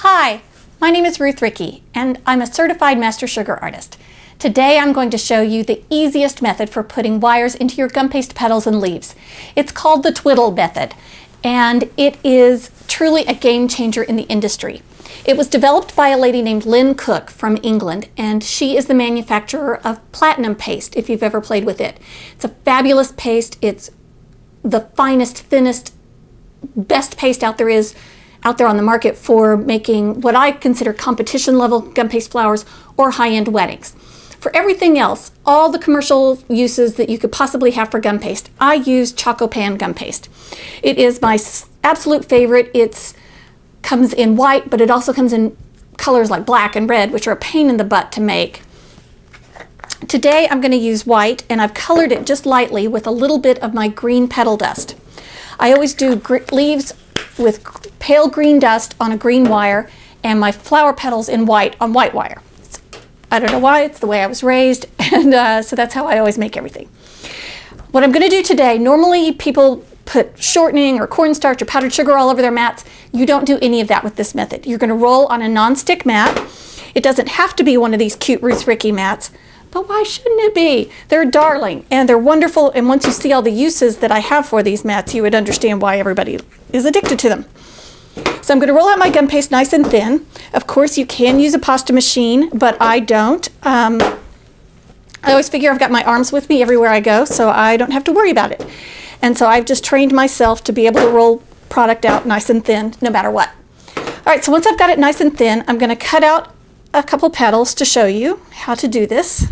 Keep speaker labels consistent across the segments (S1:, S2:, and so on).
S1: Hi, my name is Ruth Rickey, and I'm a certified master sugar artist. Today I'm going to show you the easiest method for putting wires into your gum paste petals and leaves. It's called the Twiddle method, and it is truly a game changer in the industry. It was developed by a lady named Lin Cook from England, and she is the manufacturer of platinum paste, if you've ever played with it. It's a fabulous paste. It's the finest, thinnest, best paste out there on the market for making what I consider competition level gum paste flowers or high-end weddings. For everything else, all the commercial uses that you could possibly have for gum paste, I use Choco Pan gum paste. It is my absolute favorite. It comes in white, but it also comes in colors like black and red, which are a pain in the butt to make. Today I'm going to use white, and I've colored it just lightly with a little bit of my green petal dust. I always do leaves with pale green dust on a green wire and my flower petals in white on white wire. I don't know why, it's the way I was raised, and so that's how I always make everything. What I'm going to do today, normally people put shortening or cornstarch or powdered sugar all over their mats. You don't do any of that with this method. You're going to roll on a non-stick mat. It doesn't have to be one of these cute Ruth Rickey mats, but why shouldn't it be? They're darling and they're wonderful, and once you see all the uses that I have for these mats, you would understand why everybody is addicted to them. So I'm going to roll out my gum paste nice and thin. Of course, you can use a pasta machine, but I don't. I always figure I've got my arms with me everywhere I go, so I don't have to worry about it. And so I've just trained myself to be able to roll product out nice and thin, no matter what. All right, so once I've got it nice and thin, I'm going to cut out a couple petals to show you how to do this.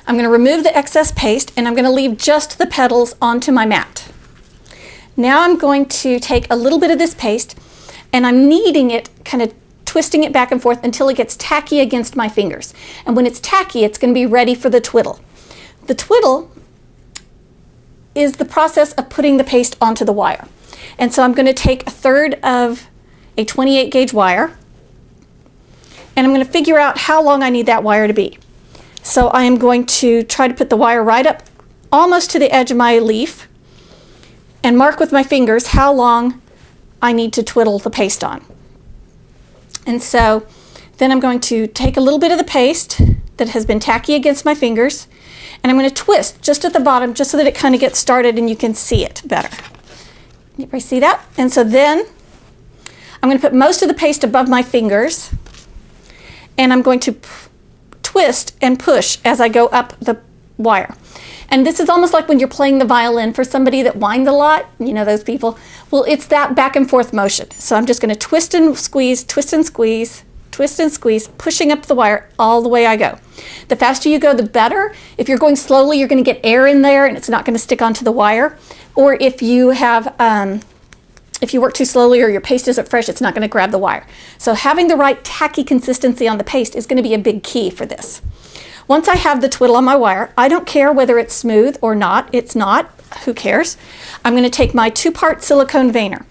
S1: I'm going to remove the excess paste, and I'm going to leave just the petals onto my mat. Now I'm going to take a little bit of this paste, and I'm kneading it, kind of twisting it back and forth until it gets tacky against my fingers. And when it's tacky, it's going to be ready for the twiddle. The twiddle is the process of putting the paste onto the wire. And so I'm going to take a third of a 28 gauge wire, and I'm going to figure out how long I need that wire to be. So I am going to try to put the wire right up almost to the edge of my leaf and mark with my fingers how long I need to twiddle the paste on. And so then I'm going to take a little bit of the paste that has been tacky against my fingers, and I'm going to twist just at the bottom just so that it kind of gets started and you can see it better. Anybody see that? And so then I'm going to put most of the paste above my fingers, and I'm going to twist and push as I go up the wire. And this is almost like when you're playing the violin for somebody that whines a lot, you know those people. Well, it's that back and forth motion. So I'm just going to twist and squeeze, twist and squeeze, twist and squeeze, pushing up the wire all the way I go. The faster you go, the better. If you're going slowly, you're going to get air in there and it's not going to stick onto the wire. Or if you have if you work too slowly or your paste isn't fresh, it's not going to grab the wire. So having the right tacky consistency on the paste is going to be a big key for this. Once I have the twiddle on my wire, I don't care whether it's smooth or not. It's not. Who cares? I'm going to take my 2-part silicone veiner.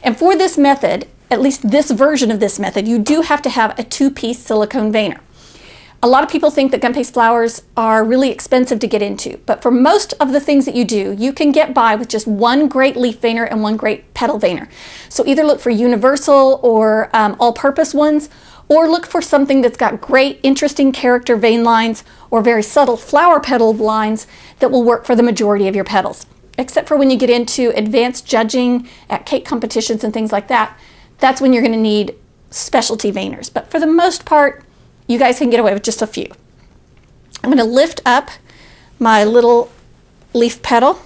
S1: And for this method, at least this version of this method, you do have to have a 2-piece silicone veiner. A lot of people think that gum paste flowers are really expensive to get into, but for most of the things that you do, you can get by with just one great leaf veiner and one great petal veiner. So either look for universal or all-purpose ones, or look for something that's got great, interesting character vein lines or very subtle flower petal lines that will work for the majority of your petals. Except for when you get into advanced judging at cake competitions and things like that, that's when you're going to need specialty veiners. But for the most part, you guys can get away with just a few. I'm going to lift up my little leaf petal,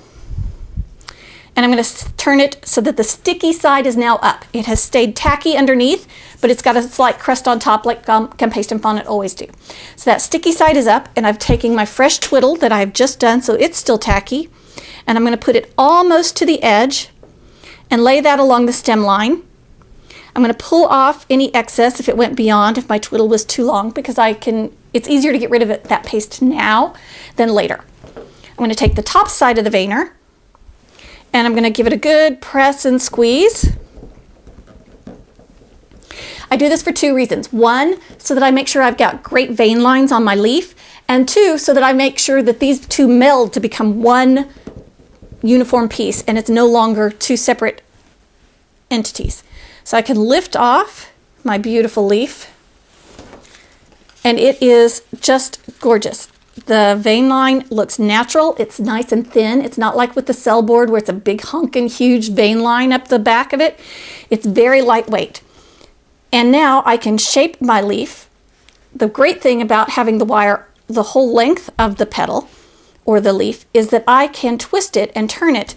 S1: and I'm going to turn it so that the sticky side is now up. It has stayed tacky underneath, but it's got a slight crust on top like gum paste and fondant always do. So that sticky side is up, and I'm taking my fresh twiddle that I've just done, so it's still tacky, and I'm going to put it almost to the edge and lay that along the stem line. I'm going to pull off any excess if it went beyond, if my twiddle was too long, because it's easier to get rid of that paste now than later. I'm going to take the top side of the veiner, and I'm going to give it a good press and squeeze. I do this for 2 reasons. 1, so that I make sure I've got great vein lines on my leaf, and 2, so that I make sure that these 2 meld to become one uniform piece and it's no longer 2 separate entities. So I can lift off my beautiful leaf, and it is just gorgeous. The vein line looks natural. It's nice and thin. It's not like with the cell board where it's a big honking huge vein line up the back of it. It's very lightweight. And now I can shape my leaf. The great thing about having the wire the whole length of the petal or the leaf is that I can twist it and turn it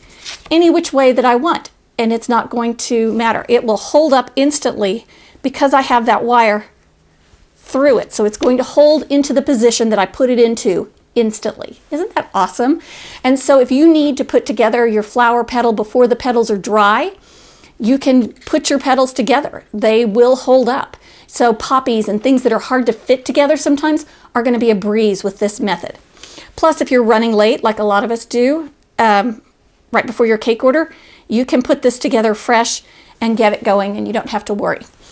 S1: any which way that I want, and it's not going to matter. It will hold up instantly because I have that wire through it. So it's going to hold into the position that I put it into instantly. Isn't that awesome? And so if you need to put together your flower petal before the petals are dry, you can put your petals together. They will hold up. So poppies and things that are hard to fit together sometimes are going to be a breeze with this method. Plus, if you're running late, like a lot of us do, right before your cake order, you can put this together fresh and get it going, and you don't have to worry.